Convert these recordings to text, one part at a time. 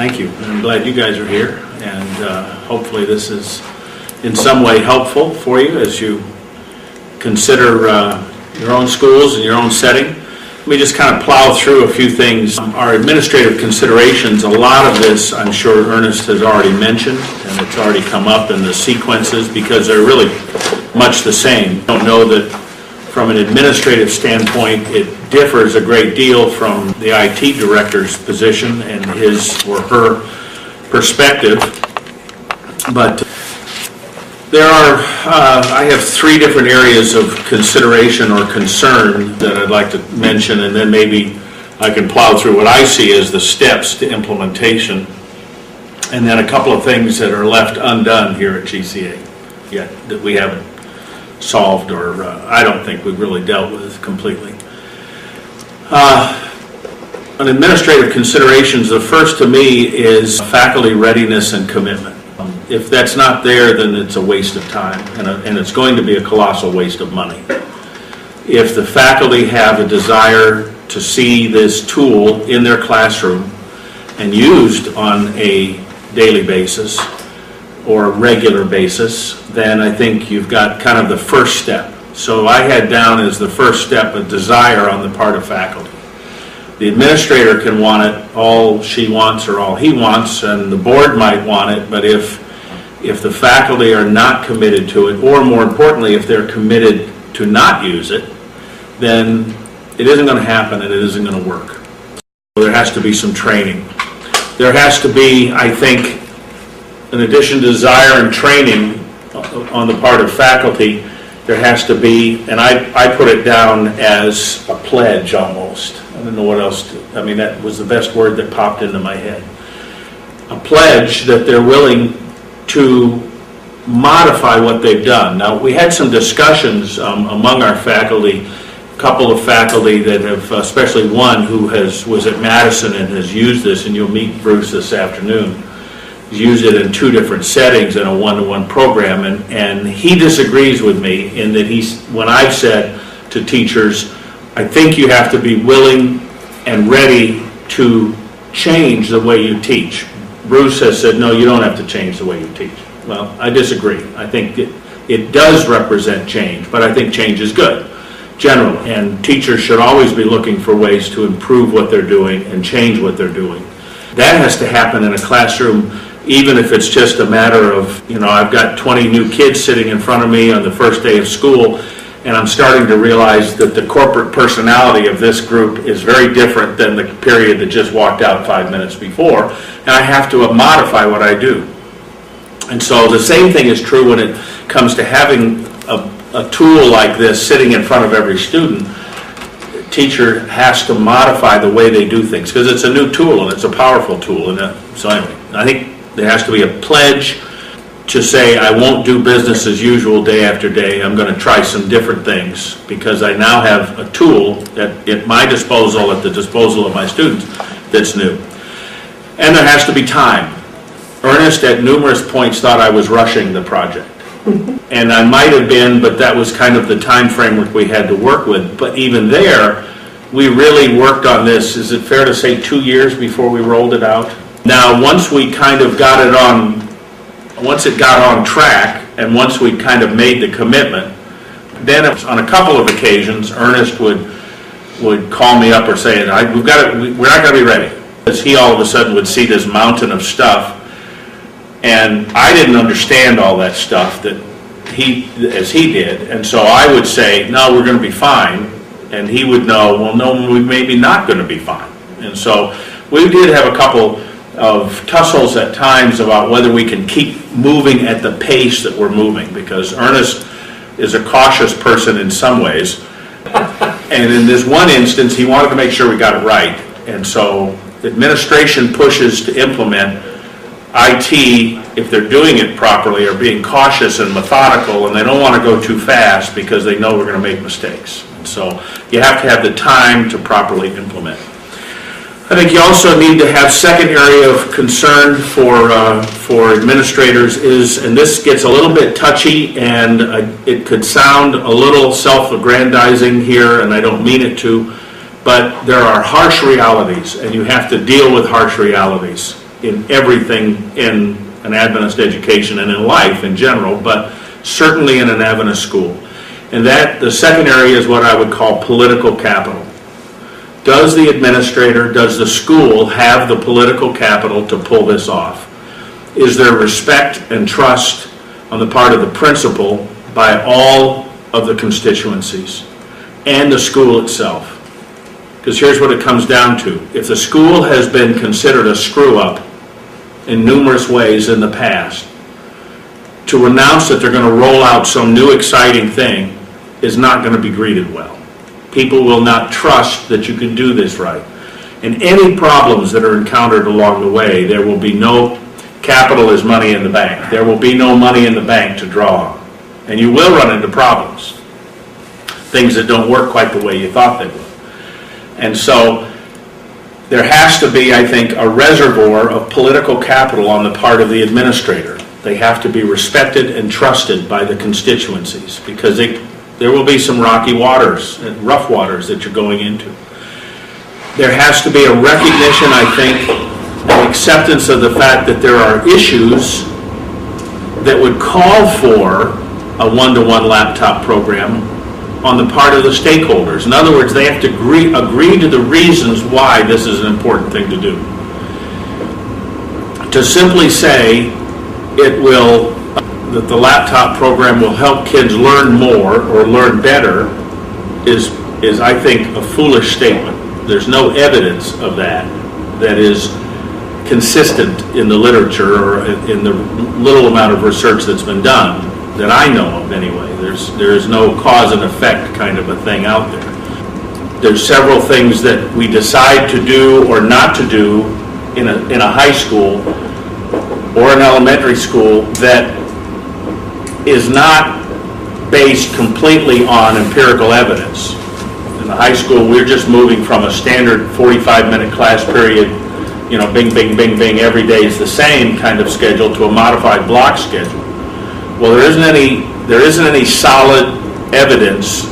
Thank you. I'm glad you guys are here, and hopefully this is in some way helpful for you as you consider your own schools and your own setting. Let me just kind of plow through a few things. Our administrative considerations, a lot of this I'm sure Ernest has already mentioned, and it's already come up in the sequences because they're really much the same. I don't know that from an administrative standpoint it differs a great deal from the IT director's position and his or her perspective, but there are, I have three different areas of consideration or concern that I'd like to mention, and then maybe I can plow through what I see as the steps to implementation, and then a couple of things that are left undone here at GCA yet that we haven't solved, or I don't think we've really dealt with completely. On administrative considerations, the first to me is faculty readiness and commitment. If that's not there, then it's a waste of time, and it's going to be a colossal waste of money. If the faculty have a desire to see this tool in their classroom and used on a daily basis or a regular basis, then I think you've got kind of the first step. So I had down as the first step a desire on the part of faculty. The administrator can want it all she wants or all he wants, and the board might want it, but if the faculty are not committed to it, or more importantly, if they're committed to not use it, then it isn't going to happen and it isn't going to work. So there has to be some training. There has to be, I think, in addition to desire and training on the part of faculty, there has to be, and I put it down as a pledge almost. I don't know what else I mean, that was the best word that popped into my head. A pledge that they're willing to modify what they've done. Now, we had some discussions among our faculty, a couple of faculty that have, especially one who was at Madison and has used this, and you'll meet Bruce this afternoon. He's used it in two different settings in a one-to-one program, and he disagrees with me in that when I've said to teachers, I think you have to be willing and ready to change the way you teach. Bruce has said, no, you don't have to change the way you teach. Well, I disagree. I think it does represent change, but I think change is good, generally. And teachers should always be looking for ways to improve what they're doing and change what they're doing. That has to happen in a classroom, even if it's just a matter of, I've got 20 new kids sitting in front of me on the first day of school, and I'm starting to realize that the corporate personality of this group is very different than the period that just walked out 5 minutes before, and I have to modify what I do. And so the same thing is true when it comes to having a tool like this sitting in front of every student. The teacher has to modify the way they do things because it's a new tool and it's a powerful tool. So anyway, I think there has to be a pledge to say, I won't do business as usual day after day. I'm going to try some different things because I now have a tool at my disposal, at the disposal of my students, that's new. And there has to be time. Ernest at numerous points thought I was rushing the project. And I might have been, but that was kind of the time framework we had to work with. But even there, we really worked on this, is it fair to say 2 years before we rolled it out? Now, once we kind of got it on, once it got on track, and once we kind of made the commitment, then it was on a couple of occasions, Ernest would call me up or say, we're not going to be ready. Because he all of a sudden would see this mountain of stuff, and I didn't understand all that stuff as he did, and so I would say, no, we're going to be fine, and he would know, well, no, we may be not going to be fine. And so we did have a couple of tussles at times about whether we can keep moving at the pace that we're moving, because Ernest is a cautious person in some ways, and in this one instance he wanted to make sure we got it right, and so administration pushes to implement. IT, if they're doing it properly, are being cautious and methodical, and they don't want to go too fast because they know we're going to make mistakes. And so you have to have the time to properly implement. I think you also need to have second area of concern for administrators is, and this gets a little bit touchy, and it could sound a little self-aggrandizing here, and I don't mean it to, but there are harsh realities, and you have to deal with harsh realities. in everything in an Adventist education and in life in general, but certainly in an Adventist school. And that, the second area is what I would call political capital. Does the administrator, does the school have the political capital to pull this off? Is there respect and trust on the part of the principal by all of the constituencies and the school itself? Because here's what it comes down to. If the school has been considered a screw-up in numerous ways in the past, to announce that they're going to roll out some new exciting thing is not going to be greeted well. People will not trust that you can do this right. And any problems that are encountered along the way, there will be no capital as money in the bank. There will be no money in the bank to draw on. And you will run into problems. Things that don't work quite the way you thought they would. And so there has to be, I think, a reservoir of political capital on the part of the administrator. They have to be respected and trusted by the constituencies, because there will be some rocky waters and rough waters that you're going into. There has to be a recognition, I think, an acceptance of the fact that there are issues that would call for a one-to-one laptop program on the part of the stakeholders. In other words, they have to agree to the reasons why this is an important thing to do. To simply say that the laptop program will help kids learn more or learn better is I think, a foolish statement. There's no evidence of that is consistent in the literature or in the little amount of research that's been done that I know of anyway. There's no cause and effect kind of a thing out there. There's several things that we decide to do or not to do in a high school or an elementary school that is not based completely on empirical evidence. In the high school, we're just moving from a standard 45-minute class period, bing, bing, bing, bing, every day is the same kind of schedule, to a modified block schedule. Well, there isn't any solid evidence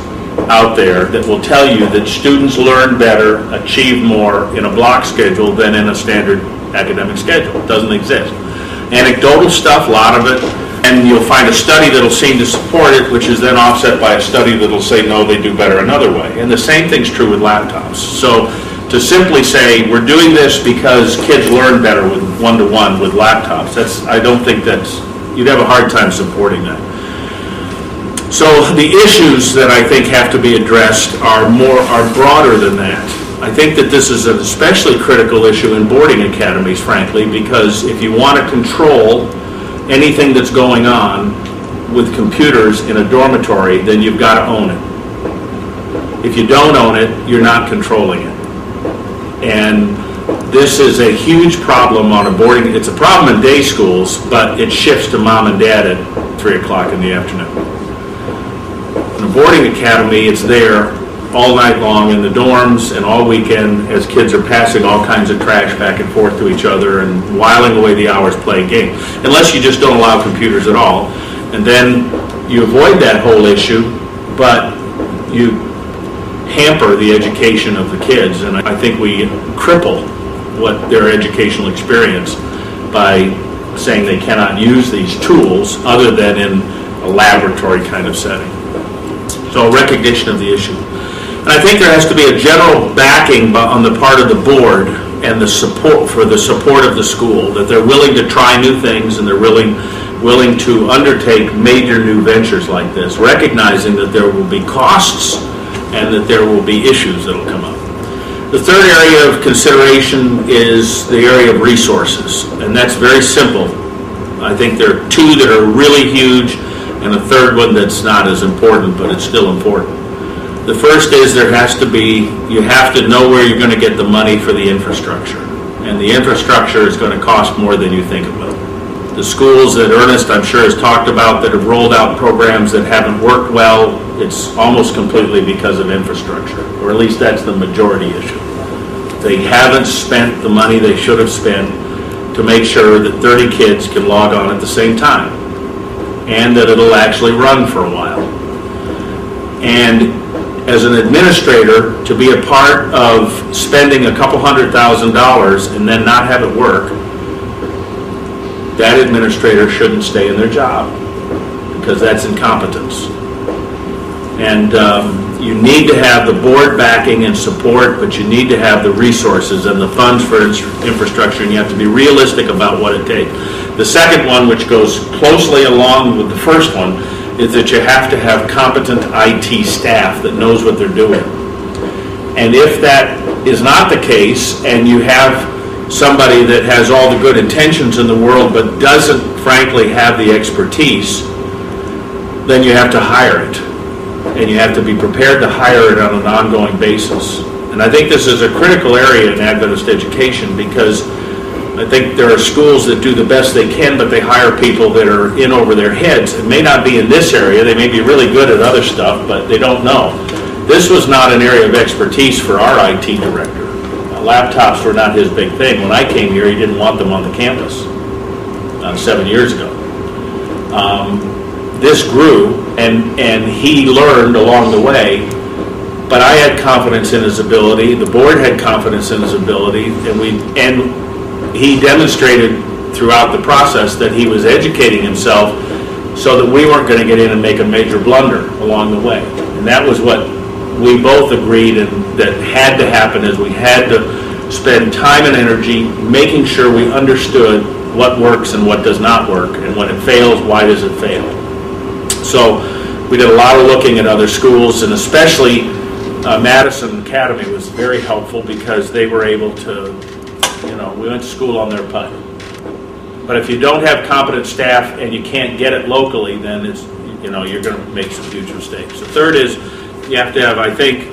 out there that will tell you that students learn better, achieve more in a block schedule than in a standard academic schedule. It doesn't exist. Anecdotal stuff, a lot of it, and you'll find a study that'll seem to support it, which is then offset by a study that'll say, no, they do better another way. And the same thing's true with laptops. So to simply say, we're doing this because kids learn better with one-to-one with laptops, I don't think you'd have a hard time supporting that. So the issues that I think have to be addressed are broader than that. I think that this is an especially critical issue in boarding academies, frankly, because if you want to control anything that's going on with computers in a dormitory, then you've got to own it. If you don't own it, you're not controlling it. And this is a huge problem on a boarding. It's a problem in day schools, but it shifts to mom and dad at 3 o'clock in the afternoon. In a boarding academy, it's there all night long in the dorms and all weekend as kids are passing all kinds of trash back and forth to each other and whiling away the hours playing games, unless you just don't allow computers at all. And then you avoid that whole issue, but you hamper the education of the kids, and I think we cripple their educational experience by saying they cannot use these tools other than in a laboratory kind of setting. So a recognition of the issue. And I think there has to be a general backing on the part of the board and the support of the school, that they're willing to try new things and they're willing to undertake major new ventures like this, recognizing that there will be costs and that there will be issues that will come up. The third area of consideration is the area of resources, and that's very simple. I think there are two that are really huge and a third one that's not as important, but it's still important. The first is you have to know where you're going to get the money for the infrastructure. And the infrastructure is going to cost more than you think it will. The schools that Ernest, I'm sure, has talked about that have rolled out programs that haven't worked well, it's almost completely because of infrastructure, or at least that's the majority issue. They haven't spent the money they should have spent to make sure that 30 kids can log on at the same time, and that it'll actually run for a while. And as an administrator, to be a part of spending a couple $100,000 and then not have it work that administrator shouldn't stay in their job, because that's incompetence. And you need to have the board backing and support, but you need to have the resources and the funds for infrastructure, and you have to be realistic about what it takes. The second one, which goes closely along with the first one, is that you have to have competent IT staff that knows what they're doing. And if that is not the case, and you have somebody that has all the good intentions in the world but doesn't frankly have the expertise, then you have to hire it. And you have to be prepared to hire it on an ongoing basis. And I think this is a critical area in Adventist education, because I think there are schools that do the best they can, but they hire people that are in over their heads. It may not be in this area, they may be really good at other stuff, but they don't know. This was not an area of expertise for our IT director. Laptops were not his big thing. When I came here, he didn't want them on the campus 7 years ago. This grew, and he learned along the way, but I had confidence in his ability, the board had confidence in his ability, and he demonstrated throughout the process that he was educating himself so that we weren't going to get in and make a major blunder along the way. And that was what we both agreed, and that had to happen, is we had to spend time and energy making sure we understood what works and what does not work, and when it fails, why does it fail. So we did a lot of looking at other schools, and especially Madison Academy was very helpful, because they were able to, we went to school on their putt. But if you don't have competent staff and you can't get it locally, then it's, you're going to make some huge mistakes. The third is you have to have, I think,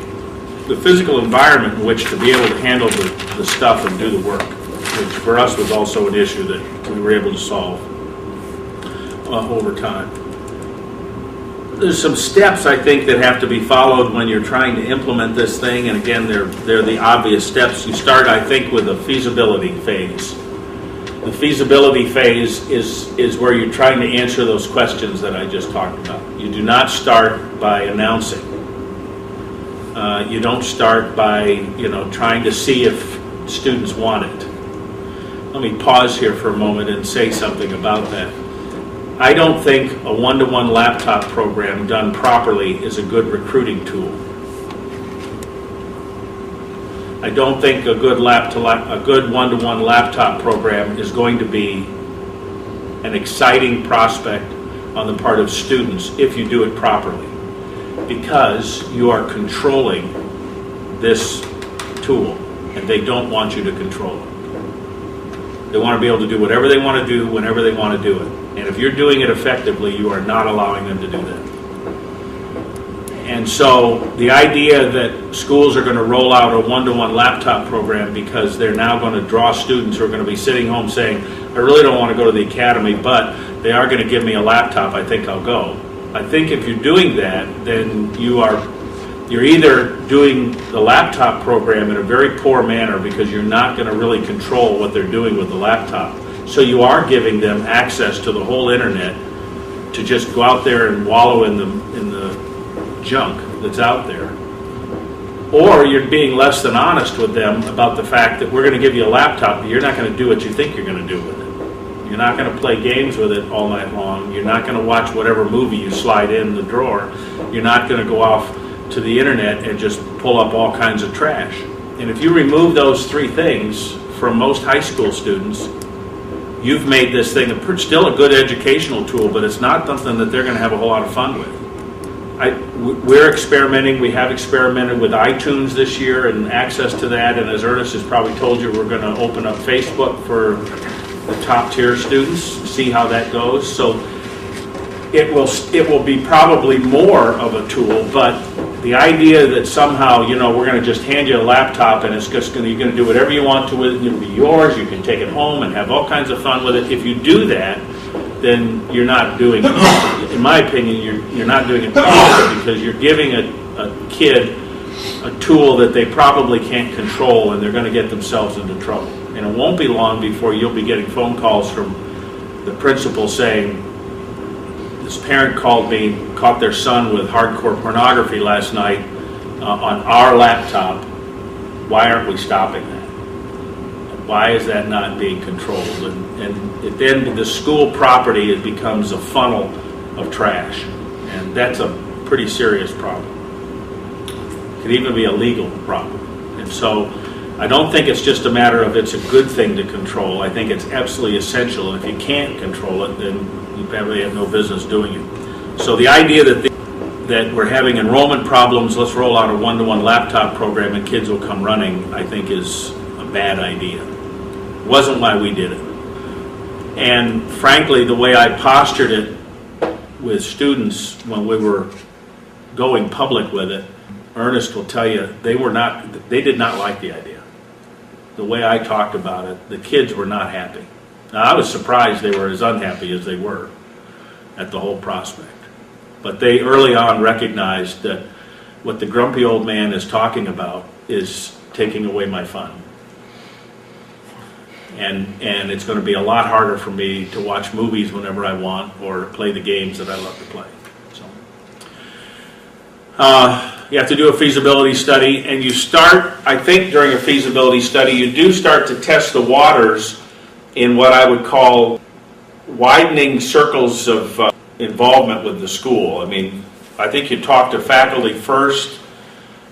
the physical environment in which to be able to handle the stuff and do the work, which for us was also an issue that we were able to solve over time. There's some steps, I think, that have to be followed when you're trying to implement this thing, and again, they're the obvious steps. You start, I think, with a feasibility phase. The feasibility phase is where you're trying to answer those questions that I just talked about. You do not start by announcing. You don't start by, trying to see if students want it. Let me pause here for a moment and say something about that. I don't think a one-to-one laptop program done properly is a good recruiting tool. I don't think a good one-to-one laptop program is going to be an exciting prospect on the part of students if you do it properly, because you are controlling this tool, and they don't want you to control it. They want to be able to do whatever they want to do whenever they want to do it. And if you're doing it effectively, you are not allowing them to do that. And so the idea that schools are going to roll out a one-to-one laptop program because they're now going to draw students who are going to be sitting home saying, I really don't want to go to the academy, but they are going to give me a laptop, I think I'll go. I think if you're doing that, then you're either doing the laptop program in a very poor manner, because you're not going to really control what they're doing with the laptop. So you are giving them access to the whole internet to just go out there and wallow in the junk that's out there. Or you're being less than honest with them about the fact that we're going to give you a laptop, but you're not going to do what you think you're going to do with it. You're not going to play games with it all night long. You're not going to watch whatever movie you slide in the drawer. You're not going to go off to the internet and just pull up all kinds of trash. And if you remove those three things from most high school students, you've made this thing still a good educational tool, but it's not something that they're going to have a whole lot of fun with. We're experimenting. We have experimented with iTunes this year and access to that, and as Ernest has probably told you, we're going to open up Facebook for the top tier students, see how that goes. So it will be probably more of a tool, but the idea that somehow, we're going to just hand you a laptop and it's just you're going to do whatever you want to with it, it'll be yours, you can take it home and have all kinds of fun with it. If you do that, then you're not doing it. In my opinion, you're not doing it properly, because you're giving a kid a tool that they probably can't control, and they're going to get themselves into trouble. And it won't be long before you'll be getting phone calls from the principal saying, this parent called me, caught their son with hardcore pornography last night on our laptop. Why aren't we stopping that? Why is that not being controlled? And then the school property, it becomes a funnel of trash. And that's a pretty serious problem. It can even be a legal problem. And so I don't think it's just a matter of it's a good thing to control. I think it's absolutely essential. If you can't control it, then you probably have no business doing it. So the idea that we're having enrollment problems, let's roll out a one-to-one laptop program and kids will come running, I think is a bad idea. It wasn't why we did it. And frankly, the way I postured it with students when we were going public with it, Ernest will tell you, they did not like the idea. The way I talked about it, the kids were not happy. Now, I was surprised they were as unhappy as they were at the whole prospect. But they early on recognized that what the grumpy old man is talking about is taking away my fun. And it's going to be a lot harder for me to watch movies whenever I want or play the games that I love to play. So, you have to do a feasibility study, and you start, I think during a feasibility study, you do start to test the waters in what I would call widening circles of involvement with the school. I mean, I think you talk to faculty first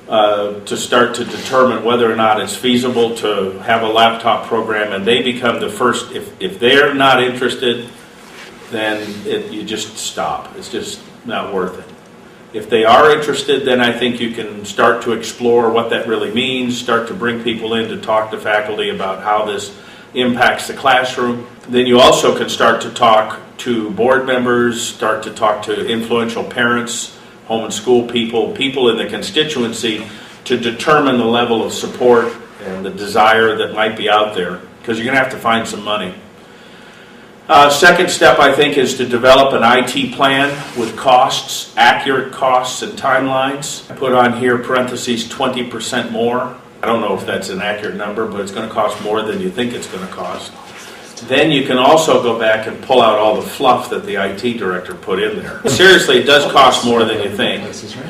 to start to determine whether or not it's feasible to have a laptop program, and they become the first. If they're not interested, then you just stop. It's just not worth it. If they are interested, then I think you can start to explore what that really means, start to bring people in to talk to faculty about how this impacts the classroom. Then you also can start to talk to board members, start to talk to influential parents, home and school people in the constituency to determine the level of support and the desire that might be out there, because you're going to have to find some money. Second step, I think, is to develop an IT plan with costs, accurate costs and timelines. I put on here parentheses 20% more. I don't know if that's an accurate number, but it's going to cost more than you think it's going to cost. Then you can also go back and pull out all the fluff that the IT director put in there. Seriously, it does cost more than you think,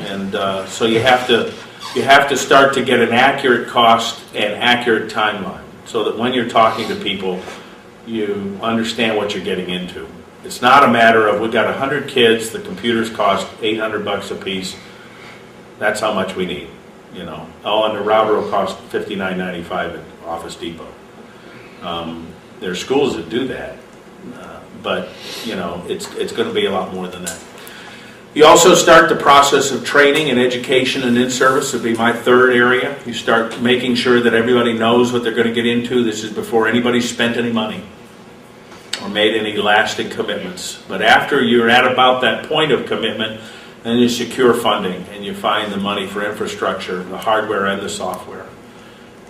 and so you have to start to get an accurate cost and accurate timeline, so that when you're talking to people, you understand what you're getting into. It's not a matter of, we've got 100 kids, the computers cost $800 a piece. That's how much we need, you know. Oh, and the router will cost $59.95 at Office Depot. There are schools that do that, but you know, it's going to be a lot more than that. You also start the process of training and education and in-service would be my third area. You start making sure that everybody knows what they're going to get into. This is before anybody's spent any money or made any lasting commitments. But after you're at about that point of commitment, then you secure funding and you find the money for infrastructure, the hardware and the software.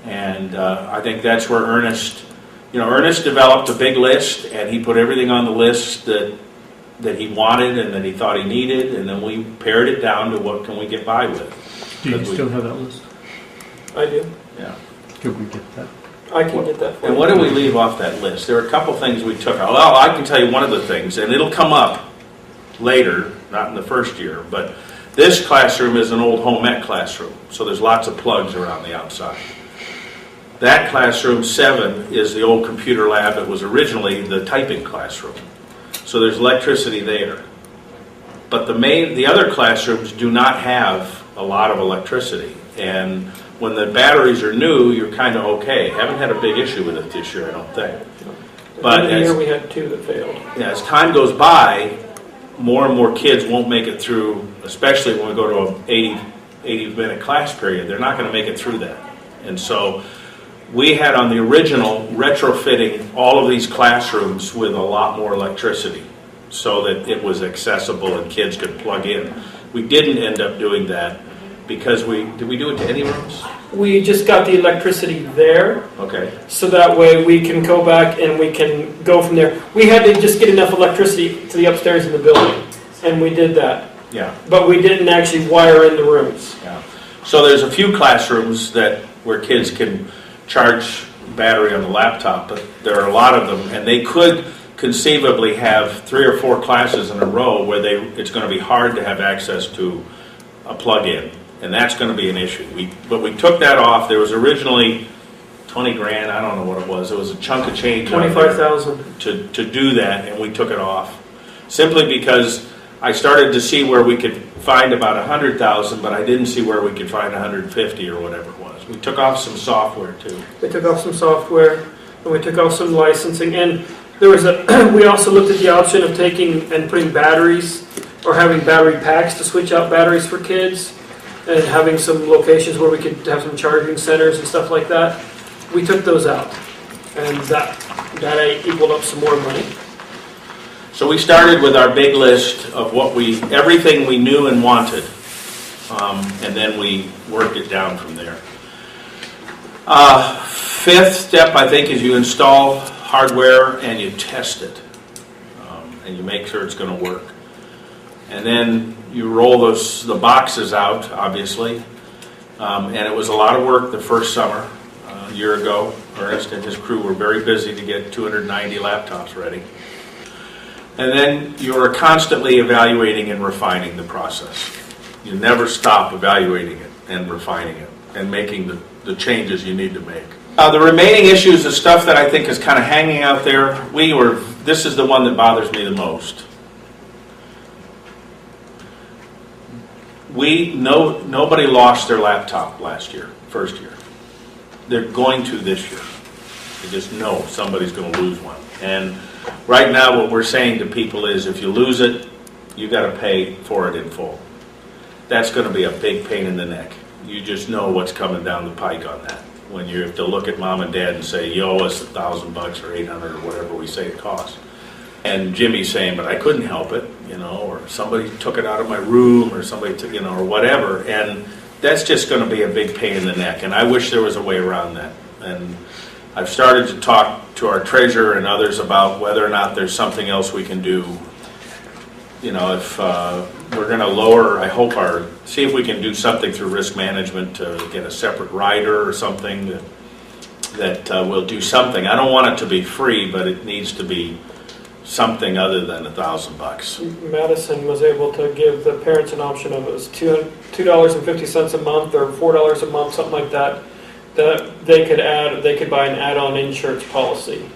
And I think that's where Ernest developed a big list, and he put everything on the list that he wanted and that he thought he needed, and then we pared it down to what can we get by with. Do you still have that list? I do. Yeah. Could we get that? I can get that for And you. what did we leave off that list? There were a couple things we took. Well, I can tell you one of the things, and it'll come up later, not in the first year, but this classroom is an old home ec classroom, so there's lots of plugs around the outside. That classroom 7 is the old computer lab that was originally the typing classroom. So there's electricity there. But the other classrooms do not have a lot of electricity. And when the batteries are new, you're kind of okay. Haven't had a big issue with it this year, I don't think. But in the year we had 2 that failed. Yeah, as time goes by, more and more kids won't make it through, especially when we go to an 80-minute class period. They're not going to make it through that. And so we had on the original retrofitting all of these classrooms with a lot more electricity so that it was accessible and kids could plug in. We didn't end up doing that because did we do it to any rooms? We just got the electricity there, Okay. so that way we can go back and we can go from there. We had to just get enough electricity to the upstairs in the building, and we did that. Yeah. But we didn't actually wire in the rooms. Yeah. So there's a few classrooms where kids can charge battery on the laptop, but there are a lot of them, and they could conceivably have 3 or 4 classes in a row where it's going to be hard to have access to a plug-in, and that's going to be an issue. But we took that off. There was originally 20 grand, I don't know what it was. It was a chunk of change. 25,000. To do that, and we took it off. Simply because I started to see where we could find about 100,000, but I didn't see where we could find 150 or whatever it was. We took off some software too. We took off some software, and we took off some licensing, and there was we also looked at the option of taking and putting batteries, or having battery packs to switch out batteries for kids, and having some locations where we could have some charging centers and stuff like that. We took those out, and that equaled up some more money. So we started with our big list of everything we knew and wanted, and then we worked it down from there. Fifth step, I think, is you install hardware and you test it, and you make sure it's going to work. And then you roll the boxes out, obviously, and it was a lot of work the first summer. A year ago, Ernest and his crew were very busy to get 290 laptops ready. And then you're constantly evaluating and refining the process. You never stop evaluating it and refining it and making the changes you need to make. The remaining issues, the stuff that I think is kind of hanging out there, this is the one that bothers me the most. Nobody lost their laptop last year, first year. They're going to this year. They just know somebody's going to lose one. And right now what we're saying to people is if you lose it, you got to pay for it in full. That's going to be a big pain in the neck. You just know what's coming down the pike on that. When you have to look at mom and dad and say, you owe us $1,000 or $800 or whatever we say it costs. And Jimmy's saying, but I couldn't help it, or somebody took it out of my room or somebody took, or whatever. And that's just going to be a big pain in the neck. And I wish there was a way around that. And I've started to talk to our treasurer and others about whether or not there's something else we can do. If we're going to lower, see if we can do something through risk management to get a separate rider or something that will do something. I don't want it to be free, but it needs to be something other than $1,000. Madison was able to give the parents an option of it was $2.50 a month or $4 a month, something like that. That they could buy an add-on insurance policy.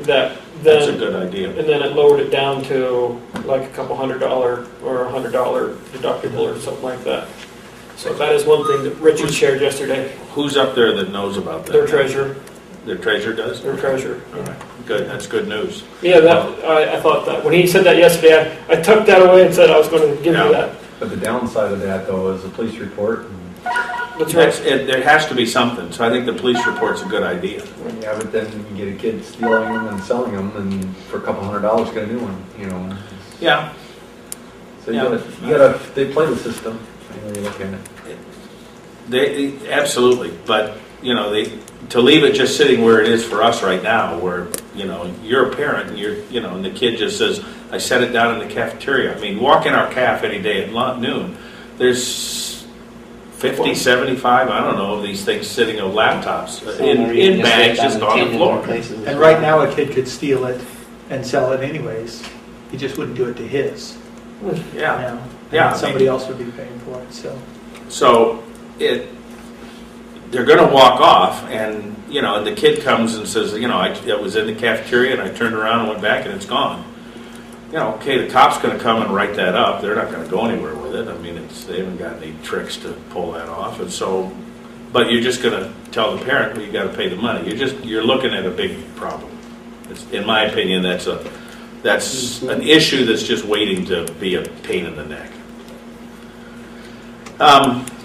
That's a good idea. And then it lowered it down to like a couple $100 or $100 deductible or something like that. So that is one thing that Richard shared yesterday. Who's up there that knows about that? Their treasurer. Their treasurer does? Their treasurer. All right. Good. That's good news. Yeah, I thought that. When he said that yesterday, I tucked that away and said I was going to give you that. But the downside of that, though, is a police report. That's right. There has to be something. So I think the police report's a good idea. Yeah, but then you get a kid stealing them and selling them, and for a couple $100 get a new one. Yeah. So you gotta. They play the system. I know you look at it. They absolutely, but to leave it just sitting where it is for us right now, where you're a parent and and the kid just says, I set it down in the cafeteria. I mean, walk in our caf any day at noon. There's 50, 75, I don't know, of these things sitting on laptops in bags just on the floor. And right now a kid could steal it and sell it anyways. He just wouldn't do it to his. Yeah. And somebody else would be paying for it. So they're going to walk off, and and the kid comes and says, I was in the cafeteria and I turned around and went back and it's gone. Okay, the cop's going to come and write that up. They're not going to go anywhere with it. I mean, they haven't got any tricks to pull that off, and so. But you're just going to tell the parent, well, you got to pay the money. You're looking at a big problem. In my opinion, that's an issue that's just waiting to be a pain in the neck.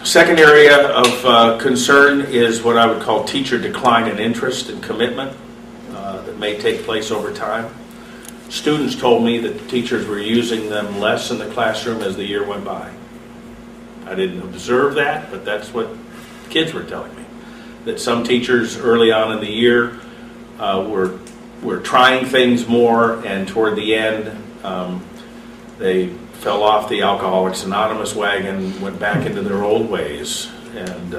Second area of concern is what I would call teacher decline in interest and commitment that may take place over time. Students told me that teachers were using them less in the classroom as the year went by. I didn't observe that, but that's what kids were telling me. That some teachers early on in the year were trying things more, and toward the end they fell off the Alcoholics Anonymous wagon, went back into their old ways, and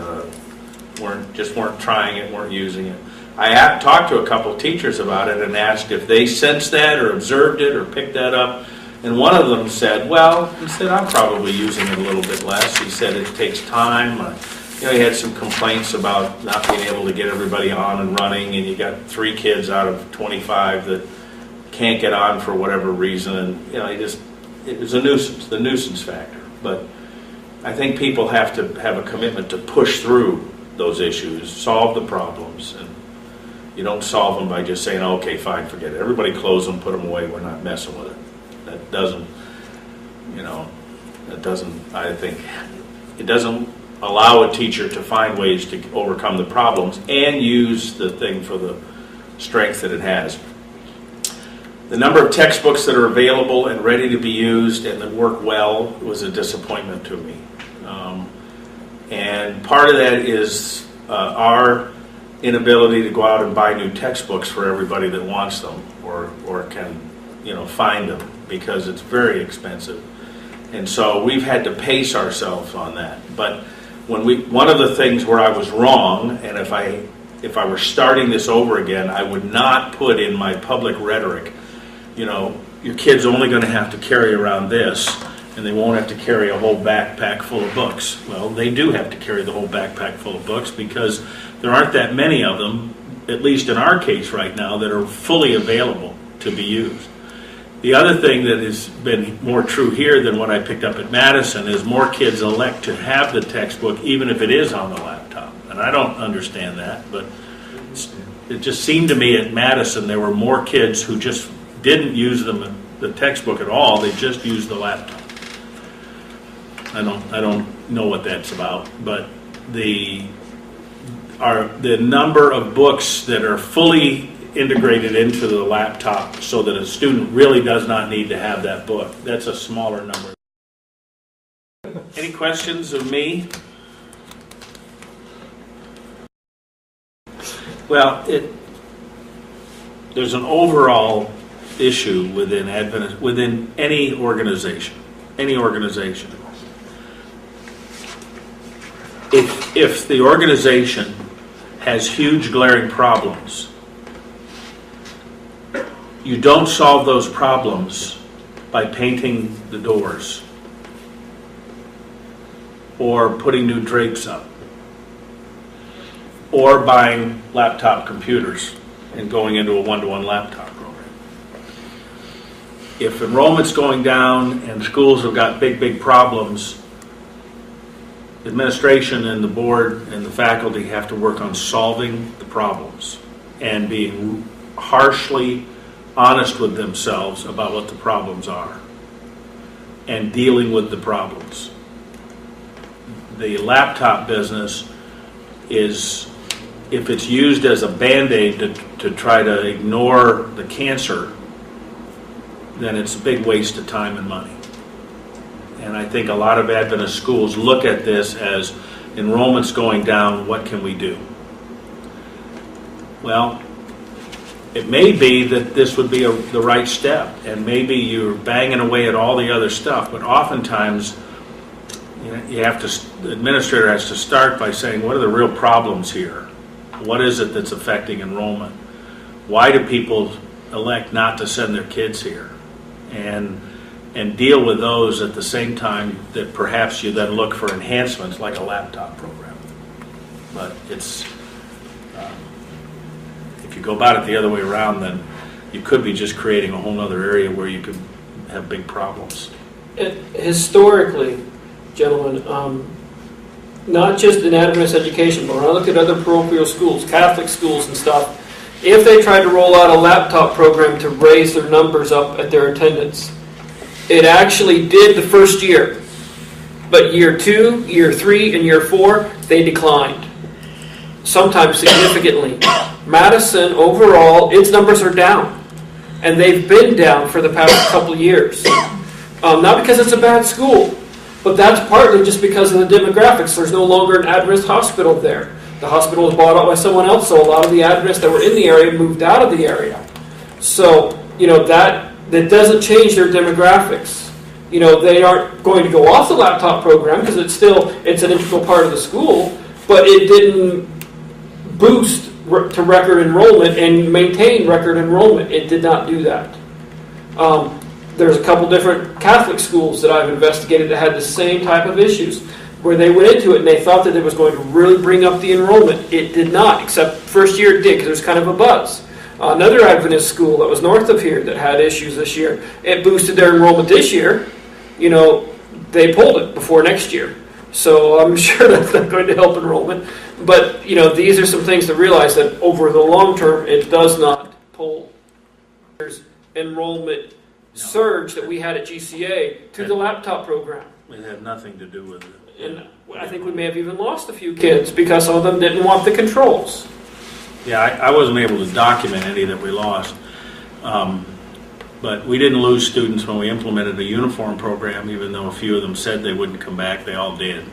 weren't trying it, weren't using it. I talked to a couple of teachers about it and asked if they sensed that or observed it or picked that up. And one of them said, I'm probably using it a little bit less. He said, it takes time. you had some complaints about not being able to get everybody on and running, and you got 3 kids out of 25 that can't get on for whatever reason, and it was a nuisance, the nuisance factor. But I think people have to have a commitment to push through those issues, solve the problems, and you don't solve them by just saying, okay, fine, forget it. Everybody close them, put them away, we're not messing with it. That doesn't, I think, it doesn't allow a teacher to find ways to overcome the problems and use the thing for the strength that it has. The number of textbooks that are available and ready to be used and that work well was a disappointment to me. And part of that is our inability to go out and buy new textbooks for everybody that wants them or can find them, because it's very expensive. And so we've had to pace ourselves on that. But one of the things where I was wrong, and if I were starting this over again, I would not put in my public rhetoric, your kid's only going to have to carry around this, and they won't have to carry a whole backpack full of books. Well, they do have to carry the whole backpack full of books, because there aren't that many of them, at least in our case right now, that are fully available to be used. The other thing that has been more true here than what I picked up at Madison is more kids elect to have the textbook even if it is on the laptop. And I don't understand that, but it just seemed to me at Madison there were more kids who just didn't use the textbook at all, they just used the laptop. I don't know what that's about, but the number of books that are fully integrated into the laptop so that a student really does not need to have that book, that's a smaller number. Any questions of me? Well, there's an overall issue within any organization. If the organization has huge glaring problems, you don't solve those problems by painting the doors or putting new drapes up or buying laptop computers and going into a one-to-one laptop program. If enrollment's going down and schools have got big problems, administration and the board and the faculty have to work on solving the problems and being harshly honest with themselves about what the problems are and dealing with the problems. The laptop business is, if it's used as a band-aid to try to ignore the cancer, then it's a big waste of time and money. And I think a lot of Adventist schools look at this as enrollment's going down, what can we do? Well, it may be that this would be the right step, and maybe you're banging away at all the other stuff, but oftentimes the administrator has to start by saying, what are the real problems here? What is it that's affecting enrollment? Why do people elect not to send their kids here? And deal with those at the same time that perhaps you then look for enhancements like a laptop program. But it's, if you go about it the other way around, then you could be just creating a whole other area where you could have big problems. Historically, gentlemen, not just in Adventist education, but when I look at other parochial schools, Catholic schools and stuff, if they tried to roll out a laptop program to raise their numbers up at their attendance, it actually did the first year. But year 2, year 3, and year 4, they declined. Sometimes significantly. Madison, overall, its numbers are down. And they've been down for the past couple of years. Not because it's a bad school, but that's partly just because of the demographics. There's no longer an Adventist hospital there. The hospital was bought out by someone else, so a lot of the Adventists that were in the area moved out of the area. So, that doesn't change their demographics. They aren't going to go off the laptop program because it's an integral part of the school, but it didn't boost to record enrollment and maintain record enrollment. It did not do that. There's a couple different Catholic schools that I've investigated that had the same type of issues. where they went into it and they thought that it was going to really bring up the enrollment. It did not, except first year it did, because there was kind of a buzz. Another Adventist school that was north of here that had issues this year, it boosted their enrollment this year. You know, they pulled it before next year. So I'm sure that's not going to help enrollment. But, you know, these are some things to realize that over the long term, it does not pull. There's enrollment surge that we had at GCA to the laptop program. It had nothing to do with it. And I think we may have even lost a few kids because some of them didn't want the controls. Yeah, I wasn't able to document any that we lost. But we didn't lose students when we implemented a uniform program, even though a few of them said they wouldn't come back. They all did.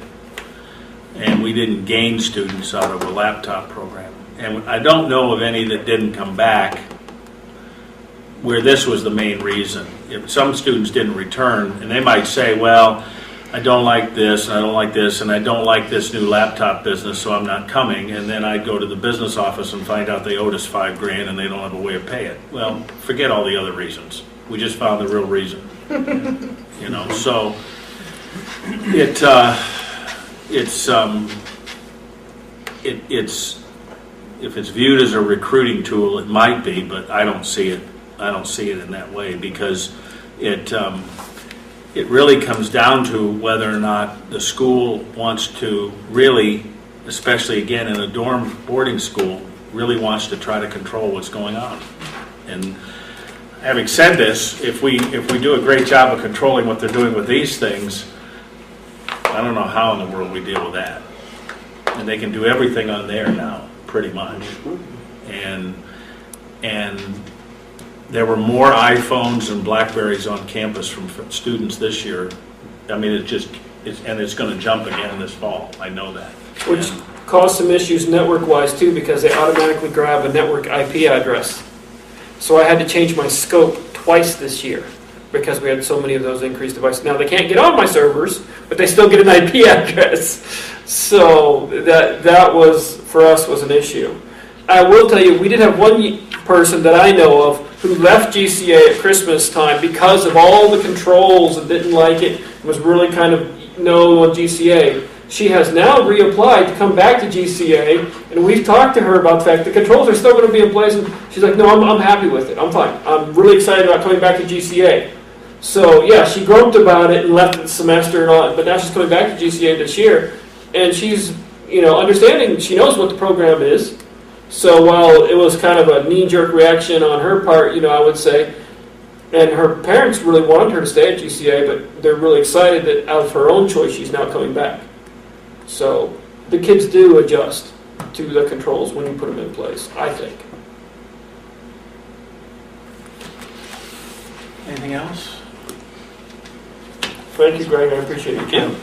And we didn't gain students out of a laptop program. And I don't know of any that didn't come back where this was the main reason. If some students didn't return, and they might say, well, I don't like this, and I don't like this, and I don't like this new laptop business, so I'm not coming. And then I'd go to the business office and find out they owed us $5,000 and they don't have a way to pay it. Well, forget all the other reasons. We just found the real reason. You know, so it's if it's viewed as a recruiting tool, it might be, but I don't see it. I don't see it in that way, because it really comes down to whether or not the school wants to really, especially again in a dorm boarding school, really wants to try to control what's going on. And having said this, if we do a great job of controlling what they're doing with these things, I don't know how in the world we deal with that. And they can do everything on there now, pretty much. And there were more iPhones and Blackberries on campus from students this year. I mean, it's going to jump again this fall. I know that. Which caused some issues network-wise too, because they automatically grab a network IP address. So I had to change my scope twice this year because we had so many of those increased devices. Now they can't get on my servers, but they still get an IP address. So that was, for us, was an issue. I will tell you, we did have one person that I know of who left GCA at Christmas time because of all the controls and didn't like it, was really kind of no on GCA. She has now reapplied to come back to GCA, and we've talked to her about the fact the controls are still going to be in place, and she's like, no, I'm happy with it. I'm fine. I'm really excited about coming back to GCA. So, yeah, she groped about it and left the semester and all, but now she's coming back to GCA this year, and she's, you know, understanding, she knows what the program is. So while it was kind of a knee-jerk reaction on her part, you know, I would say, and her parents really wanted her to stay at GCA, but they're really excited that out of her own choice, she's now coming back. So the kids do adjust to the controls when you put them in place, I think. Anything else? Thank you, Greg. I appreciate it. Thank you.